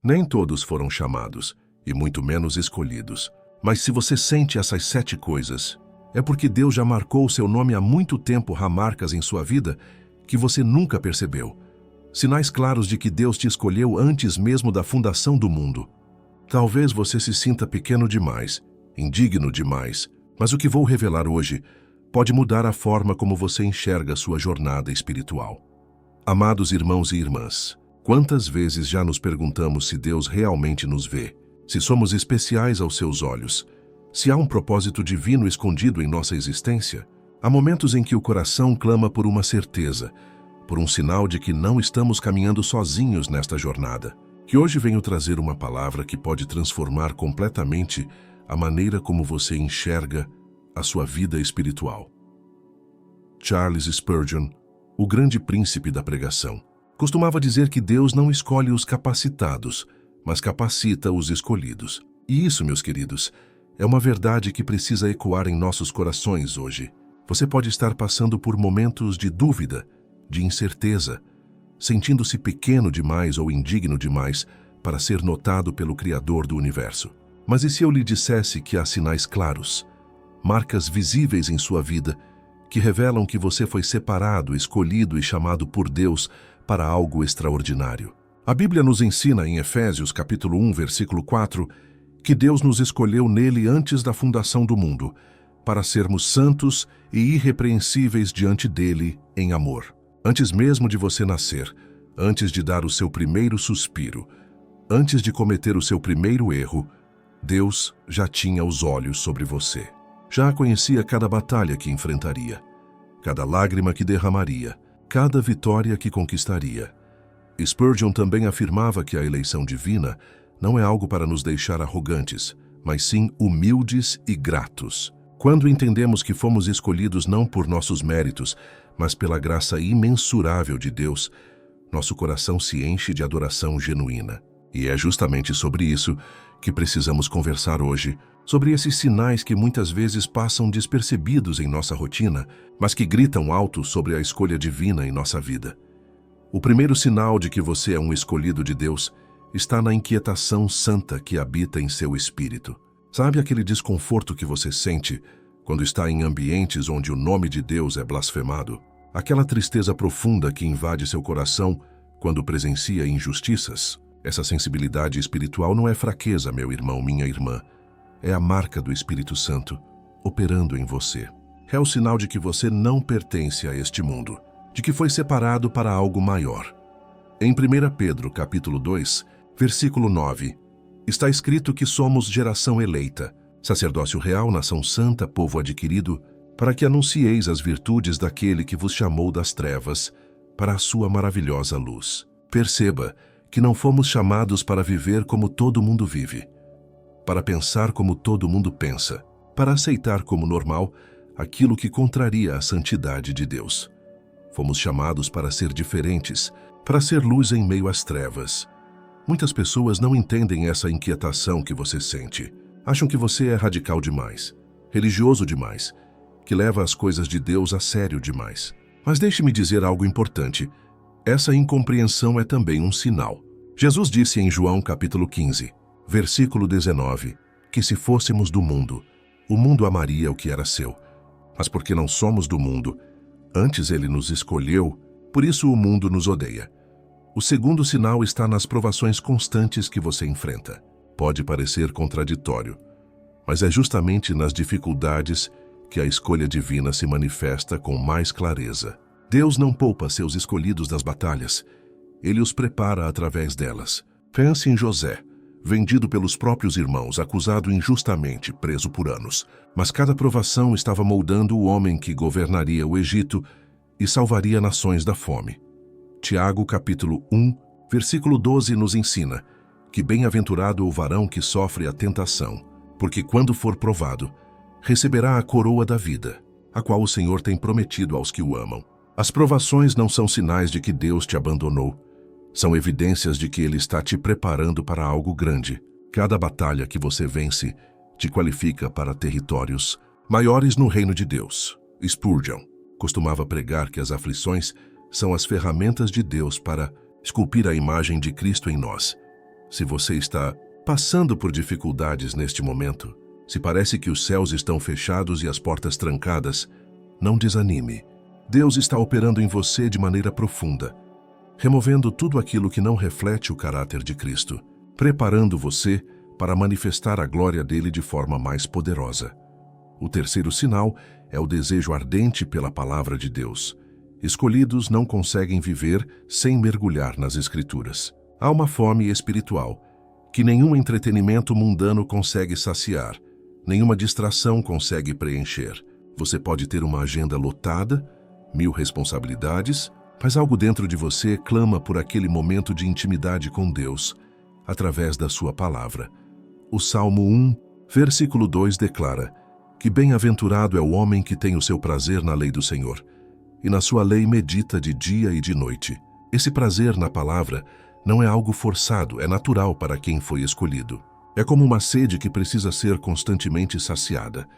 Nem todos foram chamados, e muito menos escolhidos. Mas se você sente essas 7 coisas, é porque Deus já marcou seu nome há muito tempo, há marcas em sua vida que você nunca percebeu. Sinais claros de que Deus te escolheu antes mesmo da fundação do mundo. Talvez você se sinta pequeno demais, indigno demais, mas o que vou revelar hoje pode mudar a forma como você enxerga sua jornada espiritual. Amados irmãos e irmãs, quantas vezes já nos perguntamos se Deus realmente nos vê, se somos especiais aos seus olhos, se há um propósito divino escondido em nossa existência? Há momentos em que o coração clama por uma certeza, por um sinal de que não estamos caminhando sozinhos nesta jornada. Que hoje venho trazer uma palavra que pode transformar completamente a maneira como você enxerga a sua vida espiritual. Charles Spurgeon, o grande príncipe da pregação, costumava dizer que Deus não escolhe os capacitados, mas capacita os escolhidos. E isso, meus queridos, é uma verdade que precisa ecoar em nossos corações hoje. Você pode estar passando por momentos de dúvida, de incerteza, sentindo-se pequeno demais ou indigno demais para ser notado pelo Criador do Universo. Mas e se eu lhe dissesse que há sinais claros, marcas visíveis em sua vida, que revelam que você foi separado, escolhido e chamado por Deus para algo extraordinário? A Bíblia nos ensina em Efésios capítulo 1, versículo 4, que Deus nos escolheu nele antes da fundação do mundo, para sermos santos e irrepreensíveis diante dele em amor. Antes mesmo de você nascer, antes de dar o seu primeiro suspiro, antes de cometer o seu primeiro erro, Deus já tinha os olhos sobre você. Já conhecia cada batalha que enfrentaria, cada lágrima que derramaria, cada vitória que conquistaria. Spurgeon também afirmava que a eleição divina não é algo para nos deixar arrogantes, mas sim humildes e gratos. Quando entendemos que fomos escolhidos não por nossos méritos, mas pela graça imensurável de Deus, nosso coração se enche de adoração genuína. E é justamente sobre isso que precisamos conversar hoje, sobre esses sinais que muitas vezes passam despercebidos em nossa rotina, mas que gritam alto sobre a escolha divina em nossa vida. O primeiro sinal de que você é um escolhido de Deus está na inquietação santa que habita em seu espírito. Sabe aquele desconforto que você sente quando está em ambientes onde o nome de Deus é blasfemado? Aquela tristeza profunda que invade seu coração quando presencia injustiças? Essa sensibilidade espiritual não é fraqueza, meu irmão, minha irmã. É a marca do Espírito Santo operando em você. É o sinal de que você não pertence a este mundo, de que foi separado para algo maior. Em 1 Pedro, capítulo 2, versículo 9, está escrito que somos geração eleita, sacerdócio real, nação santa, povo adquirido, para que anuncieis as virtudes daquele que vos chamou das trevas para a sua maravilhosa luz. Perceba que não fomos chamados para viver como todo mundo vive, para pensar como todo mundo pensa, para aceitar como normal aquilo que contraria a santidade de Deus. Fomos chamados para ser diferentes, para ser luz em meio às trevas. Muitas pessoas não entendem essa inquietação que você sente. Acham que você é radical demais, religioso demais, que leva as coisas de Deus a sério demais. Mas deixe-me dizer algo importante. Essa incompreensão é também um sinal. Jesus disse em João capítulo 15, versículo 19, que se fôssemos do mundo, o mundo amaria o que era seu. Mas porque não somos do mundo, antes ele nos escolheu, por isso o mundo nos odeia. O segundo sinal está nas provações constantes que você enfrenta. Pode parecer contraditório, mas é justamente nas dificuldades que a escolha divina se manifesta com mais clareza. Deus não poupa seus escolhidos das batalhas. Ele os prepara através delas. Pense em José, vendido pelos próprios irmãos, acusado injustamente, preso por anos. Mas cada provação estava moldando o homem que governaria o Egito e salvaria nações da fome. Tiago, capítulo 1, versículo 12 nos ensina que bem-aventurado o varão que sofre a tentação, porque quando for provado, receberá a coroa da vida, a qual o Senhor tem prometido aos que o amam. As provações não são sinais de que Deus te abandonou, são evidências de que Ele está te preparando para algo grande. Cada batalha que você vence te qualifica para territórios maiores no reino de Deus. Spurgeon costumava pregar que as aflições são as ferramentas de Deus para esculpir a imagem de Cristo em nós. Se você está passando por dificuldades neste momento, se parece que os céus estão fechados e as portas trancadas, não desanime. Deus está operando em você de maneira profunda, removendo tudo aquilo que não reflete o caráter de Cristo, preparando você para manifestar a glória dele de forma mais poderosa. O terceiro sinal é o desejo ardente pela palavra de Deus. Escolhidos não conseguem viver sem mergulhar nas Escrituras. Há uma fome espiritual que nenhum entretenimento mundano consegue saciar, nenhuma distração consegue preencher. Você pode ter uma agenda lotada, 1000 responsabilidades, mas algo dentro de você clama por aquele momento de intimidade com Deus, através da sua palavra. O Salmo 1, versículo 2 declara que bem-aventurado é o homem que tem o seu prazer na lei do Senhor, e na sua lei medita de dia e de noite. Esse prazer na palavra não é algo forçado, é natural para quem foi escolhido. É como uma sede que precisa ser constantemente saciada,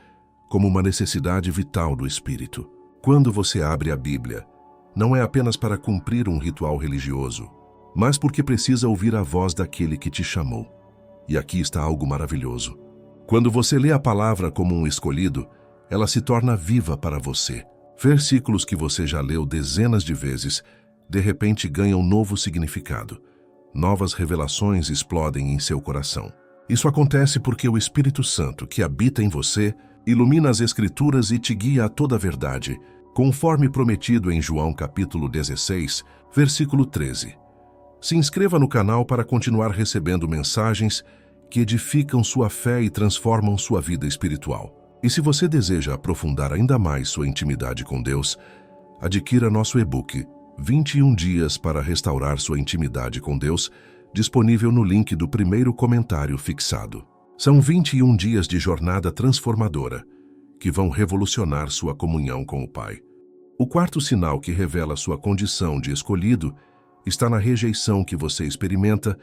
como uma necessidade vital do espírito. Quando você abre a Bíblia, não é apenas para cumprir um ritual religioso, mas porque precisa ouvir a voz daquele que te chamou. E aqui está algo maravilhoso. Quando você lê a palavra como um escolhido, ela se torna viva para você. Versículos que você já leu dezenas de vezes, de repente ganham novo significado. Novas revelações explodem em seu coração. Isso acontece porque o Espírito Santo, que habita em você, ilumina as Escrituras e te guia a toda a verdade, conforme prometido em João capítulo 16, versículo 13. Se inscreva no canal para continuar recebendo mensagens que edificam sua fé e transformam sua vida espiritual. E se você deseja aprofundar ainda mais sua intimidade com Deus, adquira nosso e-book 21 dias para restaurar sua intimidade com Deus, disponível no link do primeiro comentário fixado. São 21 dias de jornada transformadora que vão revolucionar sua comunhão com o Pai. O quarto sinal que revela sua condição de escolhido está na rejeição que você experimenta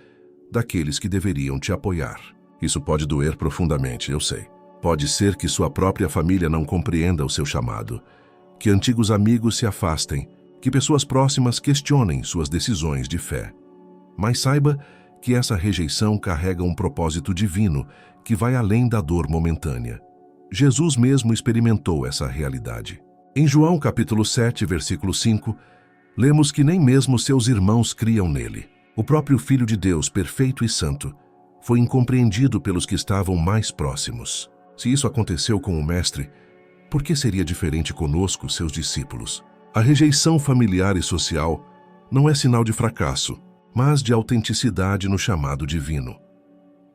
daqueles que deveriam te apoiar. Isso pode doer profundamente, eu sei. Pode ser que sua própria família não compreenda o seu chamado, que antigos amigos se afastem, que pessoas próximas questionem suas decisões de fé. Mas saiba que essa rejeição carrega um propósito divino que vai além da dor momentânea. Jesus mesmo experimentou essa realidade. Em João capítulo 7, versículo 5, lemos que nem mesmo seus irmãos criam nele. O próprio Filho de Deus, perfeito e santo, foi incompreendido pelos que estavam mais próximos. Se isso aconteceu com o Mestre, por que seria diferente conosco, seus discípulos? A rejeição familiar e social não é sinal de fracasso, mas de autenticidade no chamado divino.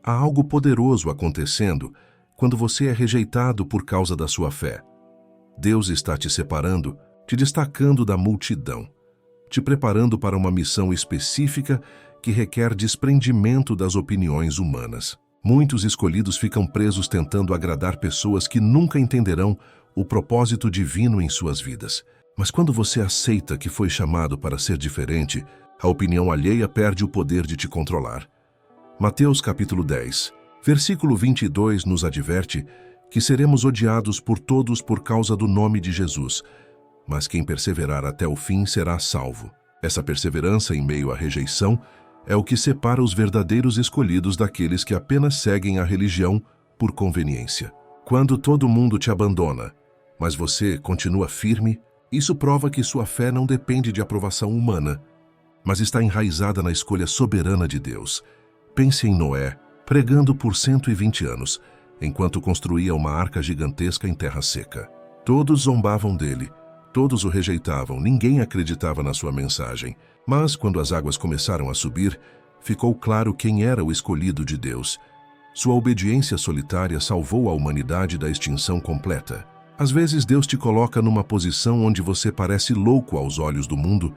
Há algo poderoso acontecendo quando você é rejeitado por causa da sua fé. Deus está te separando, te destacando da multidão, te preparando para uma missão específica que requer desprendimento das opiniões humanas. Muitos escolhidos ficam presos tentando agradar pessoas que nunca entenderão o propósito divino em suas vidas. Mas quando você aceita que foi chamado para ser diferente, a opinião alheia perde o poder de te controlar. Mateus capítulo 10, versículo 22 nos adverte que seremos odiados por todos por causa do nome de Jesus, mas quem perseverar até o fim será salvo. Essa perseverança em meio à rejeição é o que separa os verdadeiros escolhidos daqueles que apenas seguem a religião por conveniência. Quando todo mundo te abandona, mas você continua firme, isso prova que sua fé não depende de aprovação humana, mas está enraizada na escolha soberana de Deus. Pense em Noé, pregando por 120 anos, enquanto construía uma arca gigantesca em terra seca. Todos zombavam dele, todos o rejeitavam, ninguém acreditava na sua mensagem. Mas, quando as águas começaram a subir, ficou claro quem era o escolhido de Deus. Sua obediência solitária salvou a humanidade da extinção completa. Às vezes, Deus te coloca numa posição onde você parece louco aos olhos do mundo,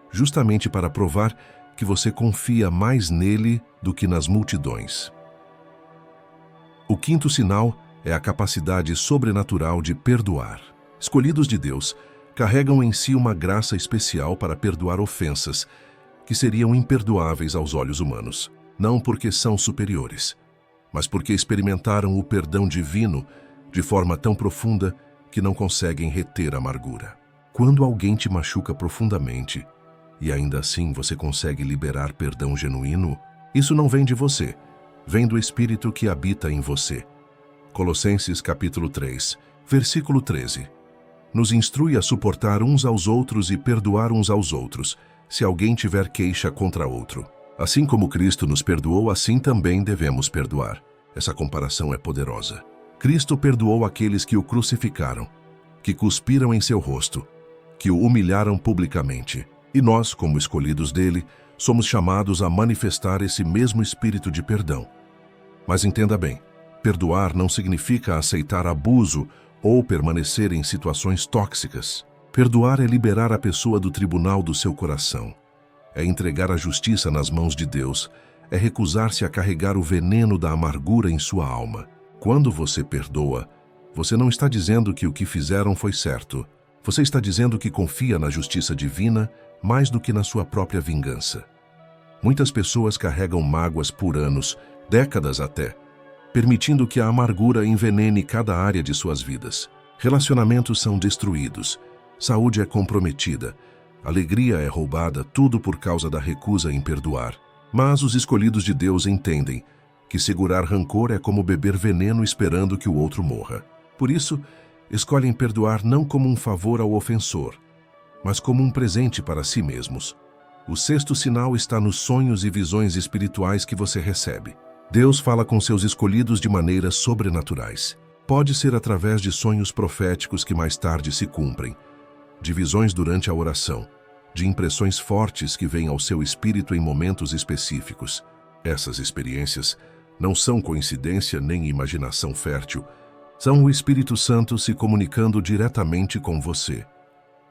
justamente para provar que você confia mais nele do que nas multidões. O quinto sinal é a capacidade sobrenatural de perdoar. Escolhidos de Deus carregam em si uma graça especial para perdoar ofensas que seriam imperdoáveis aos olhos humanos, não porque são superiores, mas porque experimentaram o perdão divino de forma tão profunda que não conseguem reter a amargura. Quando alguém te machuca profundamente e ainda assim você consegue liberar perdão genuíno, Isso não vem de você, vem do Espírito que habita em você. Colossenses capítulo 3, versículo 13. Nos instrui a suportar uns aos outros e perdoar uns aos outros, se alguém tiver queixa contra outro. Assim como Cristo nos perdoou, assim também devemos perdoar. Essa comparação é poderosa. Cristo perdoou aqueles que o crucificaram, que cuspiram em seu rosto, que o humilharam publicamente. E nós, como escolhidos dele, somos chamados a manifestar esse mesmo espírito de perdão. Mas entenda bem, perdoar não significa aceitar abuso ou permanecer em situações tóxicas. Perdoar é liberar a pessoa do tribunal do seu coração. É entregar a justiça nas mãos de Deus. É recusar-se a carregar o veneno da amargura em sua alma. Quando você perdoa, você não está dizendo que o que fizeram foi certo. Você está dizendo que confia na justiça divina mais do que na sua própria vingança. Muitas pessoas carregam mágoas por anos, décadas até, permitindo que a amargura envenene cada área de suas vidas. Relacionamentos são destruídos, saúde é comprometida, alegria é roubada, tudo por causa da recusa em perdoar. Mas os escolhidos de Deus entendem que segurar rancor é como beber veneno esperando que o outro morra. Por isso, escolhem perdoar não como um favor ao ofensor, mas como um presente para si mesmos. O sexto sinal está nos sonhos e visões espirituais que você recebe. Deus fala com seus escolhidos de maneiras sobrenaturais. Pode ser através de sonhos proféticos que mais tarde se cumprem, de visões durante a oração, de impressões fortes que vêm ao seu espírito em momentos específicos. Essas experiências não são coincidência nem imaginação fértil, são o Espírito Santo se comunicando diretamente com você.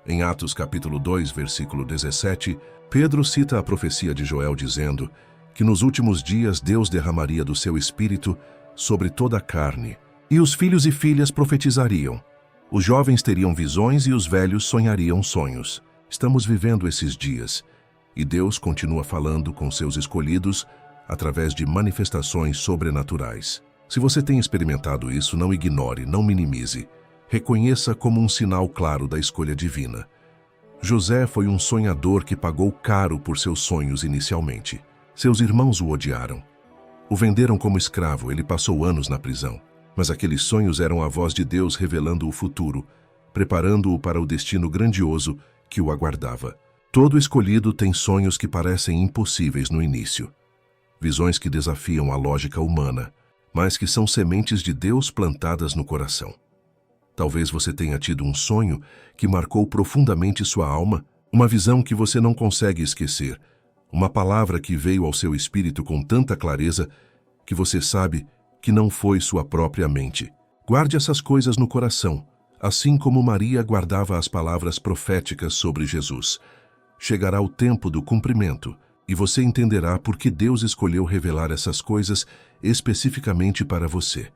Em Atos capítulo 2, versículo 17, Pedro cita a profecia de Joel dizendo que nos últimos dias Deus derramaria do seu Espírito sobre toda a carne, e os filhos e filhas profetizariam. Os jovens teriam visões e os velhos sonhariam sonhos. Estamos vivendo esses dias, e Deus continua falando com seus escolhidos através de manifestações sobrenaturais. Se você tem experimentado isso, não ignore, não minimize. Reconheça como um sinal claro da escolha divina. José foi um sonhador que pagou caro por seus sonhos inicialmente. Seus irmãos o odiaram. O venderam como escravo, ele passou anos na prisão. Mas aqueles sonhos eram a voz de Deus revelando o futuro, preparando-o para o destino grandioso que o aguardava. Todo escolhido tem sonhos que parecem impossíveis no início. Visões que desafiam a lógica humana, mas que são sementes de Deus plantadas no coração. Talvez você tenha tido um sonho que marcou profundamente sua alma, uma visão que você não consegue esquecer, uma palavra que veio ao seu espírito com tanta clareza que você sabe que não foi sua própria mente. Guarde essas coisas no coração, assim como Maria guardava as palavras proféticas sobre Jesus. Chegará o tempo do cumprimento, e você entenderá por que Deus escolheu revelar essas coisas especificamente para você.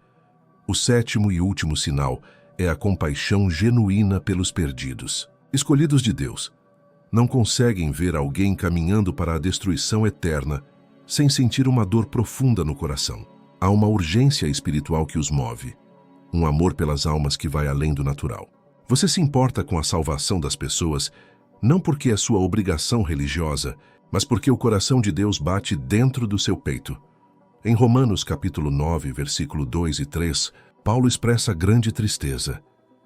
O sétimo e último sinal é a compaixão genuína pelos perdidos. Escolhidos de Deus não conseguem ver alguém caminhando para a destruição eterna sem sentir uma dor profunda no coração. Há uma urgência espiritual que os move, um amor pelas almas que vai além do natural. Você se importa com a salvação das pessoas não porque é sua obrigação religiosa, mas porque o coração de Deus bate dentro do seu peito. Em Romanos capítulo 9, versículo 2 e 3, Paulo expressa grande tristeza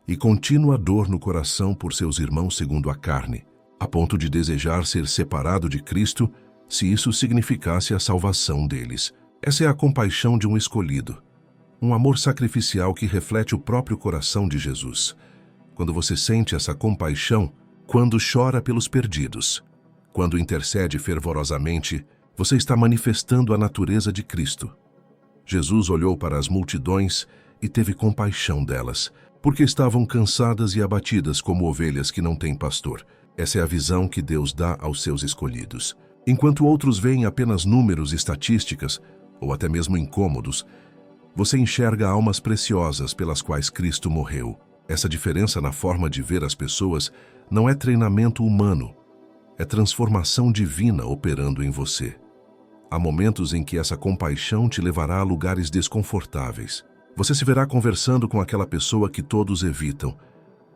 e contínua dor no coração por seus irmãos segundo a carne, a ponto de desejar ser separado de Cristo se isso significasse a salvação deles. Essa é a compaixão de um escolhido, um amor sacrificial que reflete o próprio coração de Jesus. Quando você sente essa compaixão, quando chora pelos perdidos, quando intercede fervorosamente, você está manifestando a natureza de Cristo. Jesus olhou para as multidões e teve compaixão delas, porque estavam cansadas e abatidas como ovelhas que não têm pastor. Essa é a visão que Deus dá aos seus escolhidos. Enquanto outros veem apenas números e estatísticas, ou até mesmo incômodos, você enxerga almas preciosas pelas quais Cristo morreu. Essa diferença na forma de ver as pessoas não é treinamento humano, é transformação divina operando em você. Há momentos em que essa compaixão te levará a lugares desconfortáveis. Você se verá conversando com aquela pessoa que todos evitam,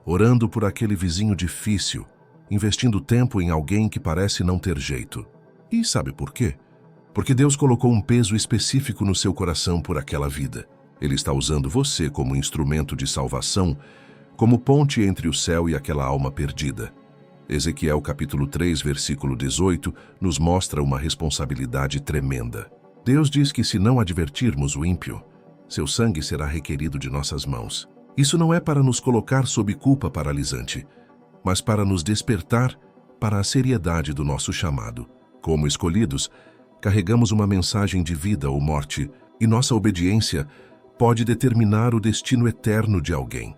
orando por aquele vizinho difícil, investindo tempo em alguém que parece não ter jeito. E sabe por quê? Porque Deus colocou um peso específico no seu coração por aquela vida. Ele está usando você como instrumento de salvação, como ponte entre o céu e aquela alma perdida. Ezequiel capítulo 3, versículo 18, nos mostra uma responsabilidade tremenda. Deus diz que se não advertirmos o ímpio, seu sangue será requerido de nossas mãos. Isso não é para nos colocar sob culpa paralisante, mas para nos despertar para a seriedade do nosso chamado. Como escolhidos, carregamos uma mensagem de vida ou morte, e nossa obediência pode determinar o destino eterno de alguém.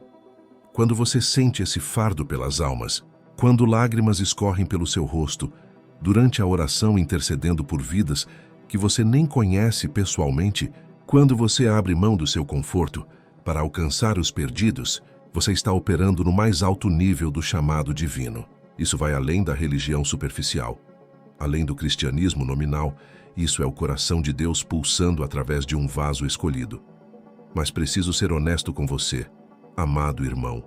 Quando você sente esse fardo pelas almas, quando lágrimas escorrem pelo seu rosto, durante a oração intercedendo por vidas que você nem conhece pessoalmente, quando você abre mão do seu conforto para alcançar os perdidos, você está operando no mais alto nível do chamado divino. Isso vai além da religião superficial, além do cristianismo nominal. Isso é o coração de Deus pulsando através de um vaso escolhido. Mas preciso ser honesto com você, amado irmão,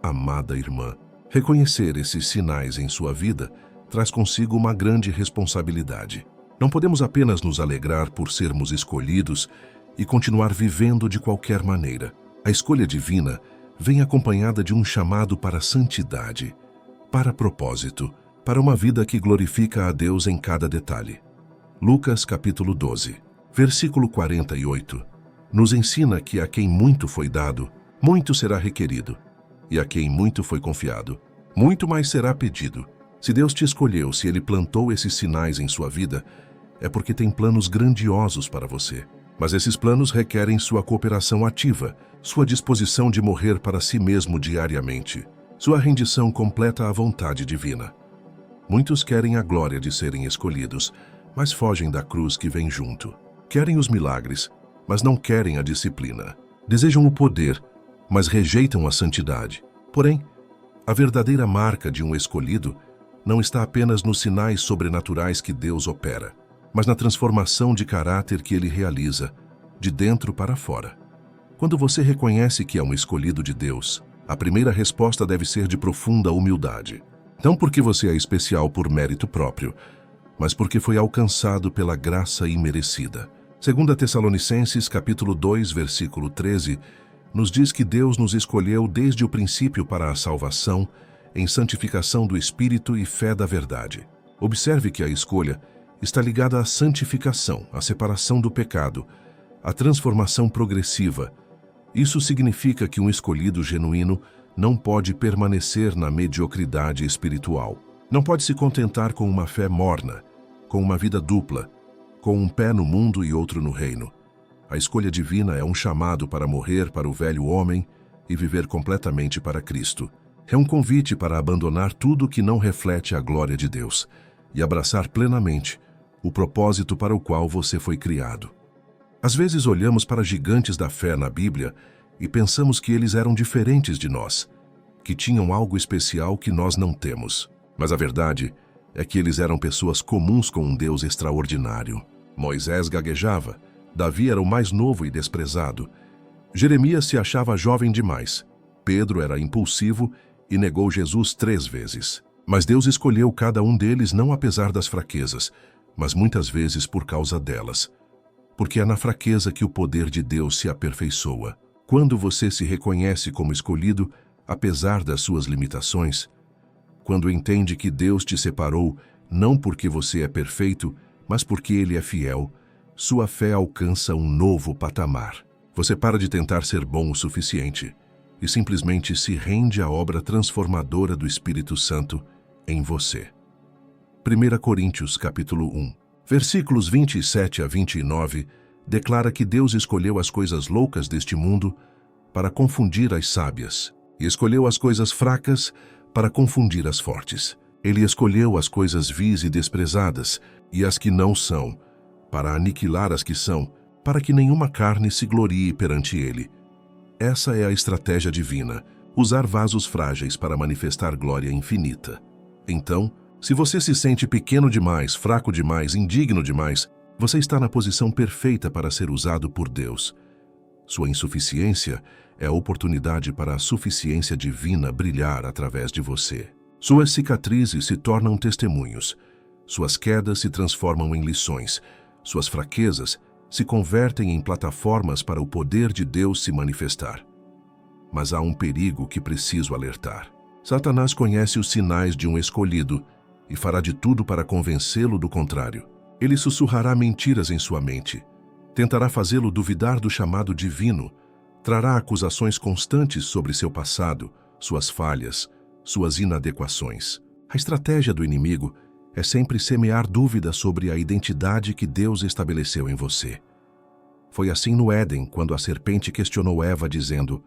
amada irmã. Reconhecer esses sinais em sua vida traz consigo uma grande responsabilidade. Não podemos apenas nos alegrar por sermos escolhidos e continuar vivendo de qualquer maneira. A escolha divina vem acompanhada de um chamado para santidade, para propósito, para uma vida que glorifica a Deus em cada detalhe. Lucas capítulo 12, versículo 48, nos ensina que a quem muito foi dado, muito será requerido. E a quem muito foi confiado, muito mais será pedido. Se Deus te escolheu, se Ele plantou esses sinais em sua vida, é porque tem planos grandiosos para você. Mas esses planos requerem sua cooperação ativa, sua disposição de morrer para si mesmo diariamente, sua rendição completa à vontade divina. Muitos querem a glória de serem escolhidos, mas fogem da cruz que vem junto. Querem os milagres, mas não querem a disciplina. Desejam o poder, mas rejeitam a santidade. Porém, a verdadeira marca de um escolhido não está apenas nos sinais sobrenaturais que Deus opera, mas na transformação de caráter que Ele realiza, de dentro para fora. Quando você reconhece que é um escolhido de Deus, a primeira resposta deve ser de profunda humildade. Não porque você é especial por mérito próprio, mas porque foi alcançado pela graça imerecida. 2 Tessalonicenses capítulo 2, versículo 13, nos diz que Deus nos escolheu desde o princípio para a salvação, em santificação do Espírito e fé da verdade. Observe que a escolha está ligada à santificação, à separação do pecado, à transformação progressiva. Isso significa que um escolhido genuíno não pode permanecer na mediocridade espiritual. Não pode se contentar com uma fé morna, com uma vida dupla, com um pé no mundo e outro no reino. A escolha divina é um chamado para morrer para o velho homem e viver completamente para Cristo. É um convite para abandonar tudo que não reflete a glória de Deus e abraçar plenamente o propósito para o qual você foi criado. Às vezes olhamos para gigantes da fé na Bíblia e pensamos que eles eram diferentes de nós, que tinham algo especial que nós não temos. Mas a verdade é que eles eram pessoas comuns com um Deus extraordinário. Moisés gaguejava, Davi era o mais novo e desprezado. Jeremias se achava jovem demais. Pedro era impulsivo e negou Jesus 3 vezes. Mas Deus escolheu cada um deles não apesar das fraquezas, mas muitas vezes por causa delas. Porque é na fraqueza que o poder de Deus se aperfeiçoa. Quando você se reconhece como escolhido, apesar das suas limitações, quando entende que Deus te separou não porque você é perfeito, mas porque Ele é fiel, sua fé alcança um novo patamar. Você para de tentar ser bom o suficiente e simplesmente se rende à obra transformadora do Espírito Santo em você. 1 Coríntios capítulo 1, versículos 27 a 29, declara que Deus escolheu as coisas loucas deste mundo para confundir as sábias, e escolheu as coisas fracas para confundir as fortes. Ele escolheu as coisas vis e desprezadas, e as que não são, para aniquilar as que são, para que nenhuma carne se glorie perante ele. Essa é a estratégia divina, usar vasos frágeis para manifestar glória infinita. Então, se você se sente pequeno demais, fraco demais, indigno demais, você está na posição perfeita para ser usado por Deus. Sua insuficiência é a oportunidade para a suficiência divina brilhar através de você. Suas cicatrizes se tornam testemunhos. Suas quedas se transformam em lições. suas fraquezas, se convertem em plataformas para o poder de Deus se manifestar. Mas há um perigo que preciso alertar. Satanás conhece os sinais de um escolhido e fará de tudo para convencê-lo do contrário. Ele sussurrará mentiras em sua mente, tentará fazê-lo duvidar do chamado divino, trará acusações constantes sobre seu passado, suas falhas, suas inadequações. A estratégia do inimigo é sempre semear dúvida sobre a identidade que Deus estabeleceu em você. Foi assim no Éden, quando a serpente questionou Eva, dizendo: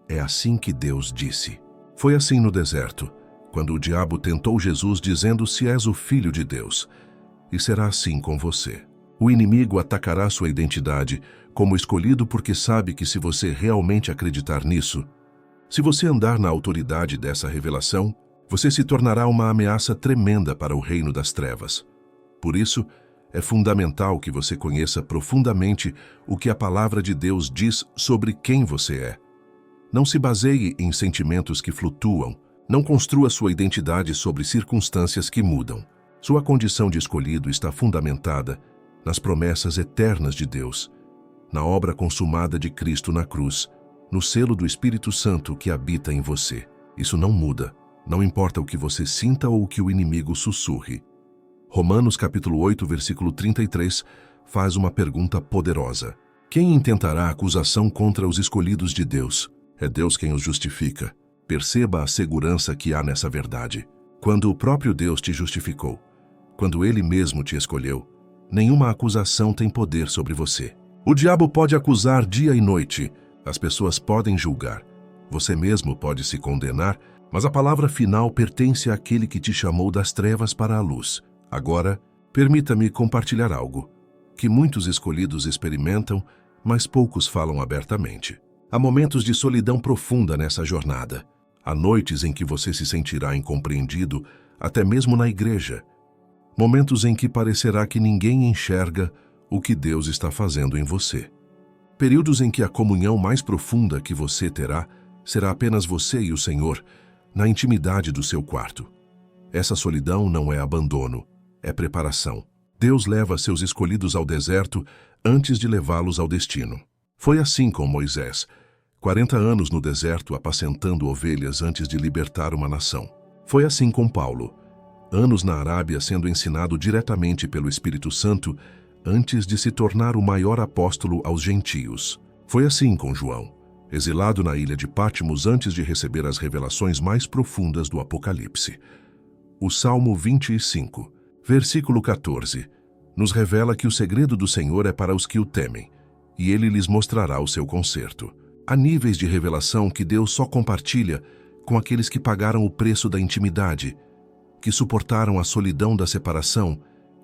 "É assim que Deus disse." Foi assim no deserto, quando o diabo tentou Jesus, dizendo: "Se és o Filho de Deus." E será assim com você. O inimigo atacará sua identidade como escolhido, porque sabe que se você realmente acreditar nisso, se você andar na autoridade dessa revelação, você se tornará uma ameaça tremenda para o reino das trevas. Por isso, é fundamental que você conheça profundamente o que a palavra de Deus diz sobre quem você é. Não se baseie em sentimentos que flutuam. Não construa sua identidade sobre circunstâncias que mudam. Sua condição de escolhido está fundamentada nas promessas eternas de Deus, na obra consumada de Cristo na cruz, no selo do Espírito Santo que habita em você. Isso não muda, não importa o que você sinta ou o que o inimigo sussurre. Romanos capítulo 8, versículo 33, faz uma pergunta poderosa. Quem intentará acusação contra os escolhidos de Deus? É Deus quem os justifica. Perceba a segurança que há nessa verdade. Quando o próprio Deus te justificou, quando Ele mesmo te escolheu, nenhuma acusação tem poder sobre você. O diabo pode acusar dia e noite, as pessoas podem julgar, você mesmo pode se condenar, mas a palavra final pertence àquele que te chamou das trevas para a luz. Agora, permita-me compartilhar algo que muitos escolhidos experimentam, mas poucos falam abertamente. Há momentos de solidão profunda nessa jornada. Há noites em que você se sentirá incompreendido, até mesmo na igreja. Momentos em que parecerá que ninguém enxerga o que Deus está fazendo em você. Períodos em que a comunhão mais profunda que você terá será apenas você e o Senhor, na intimidade do seu quarto. Essa solidão não é abandono, é preparação. Deus leva seus escolhidos ao deserto antes de levá-los ao destino. Foi assim com Moisés, 40 anos no deserto apacentando ovelhas antes de libertar uma nação. Foi assim com Paulo, anos na Arábia sendo ensinado diretamente pelo Espírito Santo antes de se tornar o maior apóstolo aos gentios. Foi assim com João, exilado na ilha de Patmos antes de receber as revelações mais profundas do Apocalipse. O Salmo 25, versículo 14, nos revela que o segredo do Senhor é para os que o temem, e Ele lhes mostrará o seu conserto. Há níveis de revelação que Deus só compartilha com aqueles que pagaram o preço da intimidade, que suportaram a solidão da separação,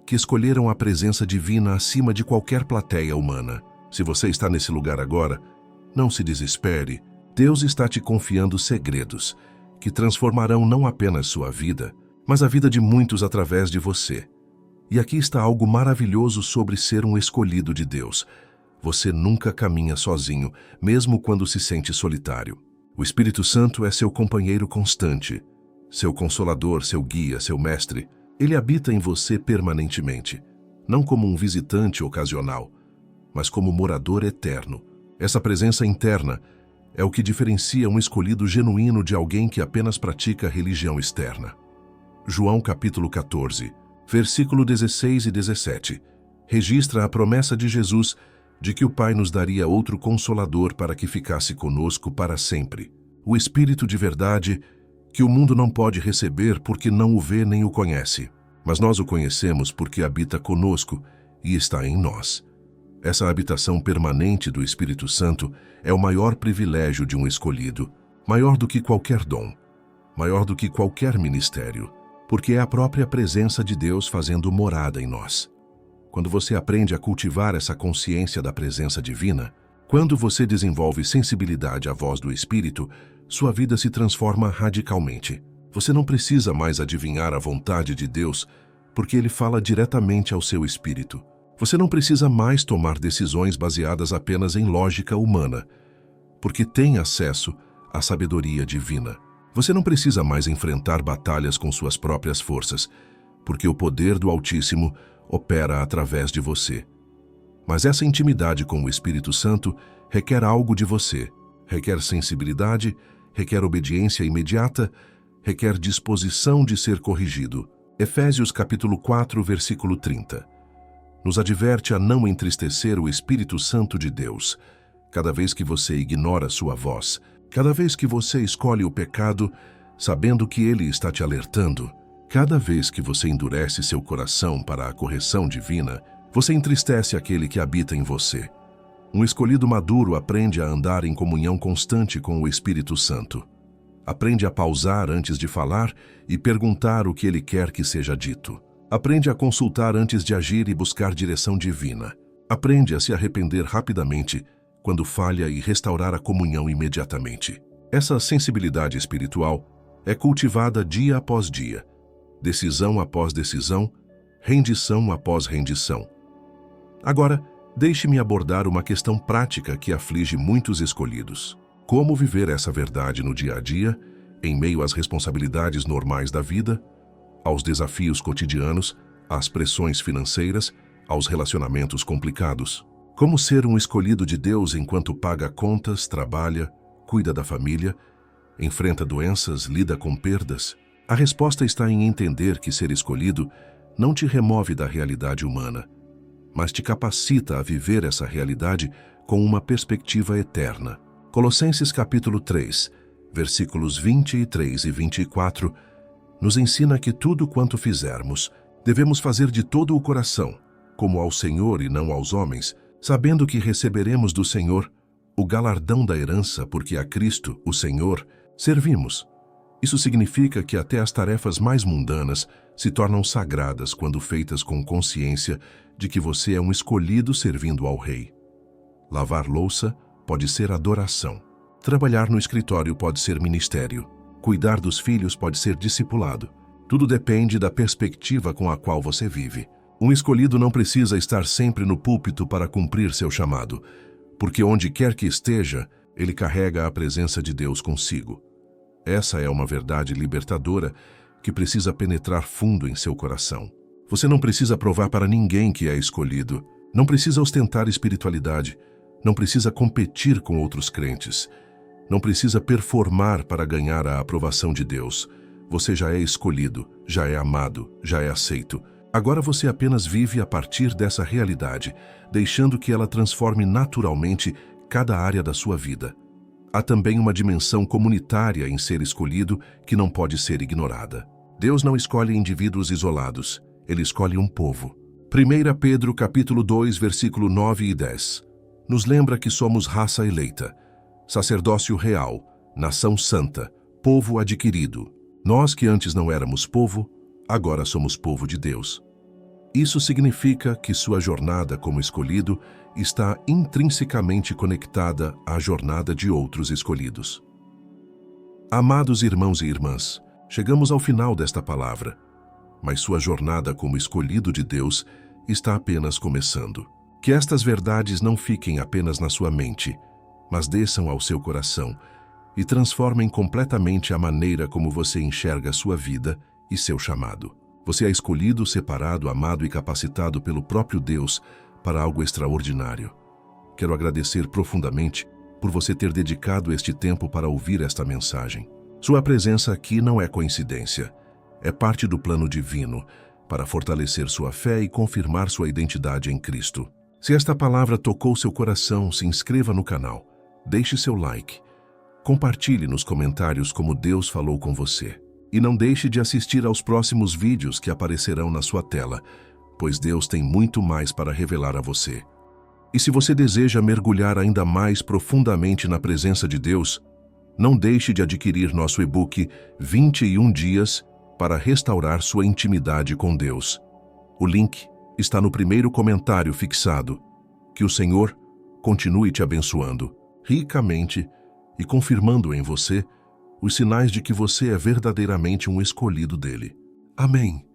que escolheram a presença divina acima de qualquer plateia humana. Se você está nesse lugar agora, não se desespere. Deus está te confiando segredos que transformarão não apenas sua vida, mas a vida de muitos através de você. E aqui está algo maravilhoso sobre ser um escolhido de Deus. Você nunca caminha sozinho, mesmo quando se sente solitário. O Espírito Santo é seu companheiro constante, seu consolador, seu guia, seu mestre. Ele habita em você permanentemente, não como um visitante ocasional, mas como morador eterno. Essa presença interna é o que diferencia um escolhido genuíno de alguém que apenas pratica religião externa. João capítulo 14, versículo 16 e 17, registra a promessa de Jesus de que o Pai nos daria outro Consolador para que ficasse conosco para sempre. O Espírito de verdade que o mundo não pode receber porque não o vê nem o conhece. Mas nós o conhecemos porque habita conosco e está em nós. Essa habitação permanente do Espírito Santo é o maior privilégio de um escolhido, maior do que qualquer dom, maior do que qualquer ministério, porque é a própria presença de Deus fazendo morada em nós. Quando você aprende a cultivar essa consciência da presença divina, quando você desenvolve sensibilidade à voz do Espírito, sua vida se transforma radicalmente. Você não precisa mais adivinhar a vontade de Deus, porque Ele fala diretamente ao seu espírito. Você não precisa mais tomar decisões baseadas apenas em lógica humana, porque tem acesso à sabedoria divina. Você não precisa mais enfrentar batalhas com suas próprias forças, porque o poder do Altíssimo opera através de você. Mas essa intimidade com o Espírito Santo requer algo de você. Requer sensibilidade, requer obediência imediata, requer disposição de ser corrigido. Efésios capítulo 4, versículo 30. Nos adverte a não entristecer o Espírito Santo de Deus. Cada vez que você ignora sua voz, cada vez que você escolhe o pecado, sabendo que ele está te alertando, cada vez que você endurece seu coração para a correção divina, você entristece aquele que habita em você. Um escolhido maduro aprende a andar em comunhão constante com o Espírito Santo. Aprende a pausar antes de falar e perguntar o que ele quer que seja dito. Aprende a consultar antes de agir e buscar direção divina. Aprende a se arrepender rapidamente quando falha e restaurar a comunhão imediatamente. Essa sensibilidade espiritual é cultivada dia após dia, decisão após decisão, rendição após rendição. Agora, deixe-me abordar uma questão prática que aflige muitos escolhidos. Como viver essa verdade no dia a dia, em meio às responsabilidades normais da vida, aos desafios cotidianos, às pressões financeiras, aos relacionamentos complicados? Como ser um escolhido de Deus enquanto paga contas, trabalha, cuida da família, enfrenta doenças, lida com perdas? A resposta está em entender que ser escolhido não te remove da realidade humana, mas te capacita a viver essa realidade com uma perspectiva eterna. Colossenses capítulo 3, versículos 23 e 24, nos ensina que tudo quanto fizermos, devemos fazer de todo o coração, como ao Senhor e não aos homens, sabendo que receberemos do Senhor o galardão da herança, porque a Cristo, o Senhor, servimos. Isso significa que até as tarefas mais mundanas se tornam sagradas quando feitas com consciência de que você é um escolhido servindo ao Rei. Lavar louça pode ser adoração. Trabalhar no escritório pode ser ministério. Cuidar dos filhos pode ser discipulado. Tudo depende da perspectiva com a qual você vive. Um escolhido não precisa estar sempre no púlpito para cumprir seu chamado, porque onde quer que esteja, ele carrega a presença de Deus consigo. Essa é uma verdade libertadora que precisa penetrar fundo em seu coração. Você não precisa provar para ninguém que é escolhido. Não precisa ostentar espiritualidade. Não precisa competir com outros crentes. Não precisa performar para ganhar a aprovação de Deus. Você já é escolhido, já é amado, já é aceito. Agora você apenas vive a partir dessa realidade, deixando que ela transforme naturalmente cada área da sua vida. Há também uma dimensão comunitária em ser escolhido que não pode ser ignorada. Deus não escolhe indivíduos isolados, Ele escolhe um povo. 1 Pedro capítulo 2, versículo 9 e 10. Nos lembra que somos raça eleita, sacerdócio real, nação santa, povo adquirido. Nós que antes não éramos povo, agora somos povo de Deus. Isso significa que sua jornada como escolhido está intrinsecamente conectada à jornada de outros escolhidos. Amados irmãos e irmãs, chegamos ao final desta palavra, mas sua jornada como escolhido de Deus está apenas começando. Que estas verdades não fiquem apenas na sua mente, mas desçam ao seu coração e transformem completamente a maneira como você enxerga sua vida e seu chamado. Você é escolhido, separado, amado e capacitado pelo próprio Deus para algo extraordinário. Quero agradecer profundamente por você ter dedicado este tempo para ouvir esta mensagem. Sua presença aqui não é coincidência. É parte do plano divino para fortalecer sua fé e confirmar sua identidade em Cristo. Se esta palavra tocou seu coração, se inscreva no canal, deixe seu like, compartilhe nos comentários como Deus falou com você. E não deixe de assistir aos próximos vídeos que aparecerão na sua tela, pois Deus tem muito mais para revelar a você. E se você deseja mergulhar ainda mais profundamente na presença de Deus, não deixe de adquirir nosso e-book 21 Dias para restaurar sua intimidade com Deus. O link está no primeiro comentário fixado. Que o Senhor continue te abençoando ricamente e confirmando em você os sinais de que você é verdadeiramente um escolhido dele. Amém.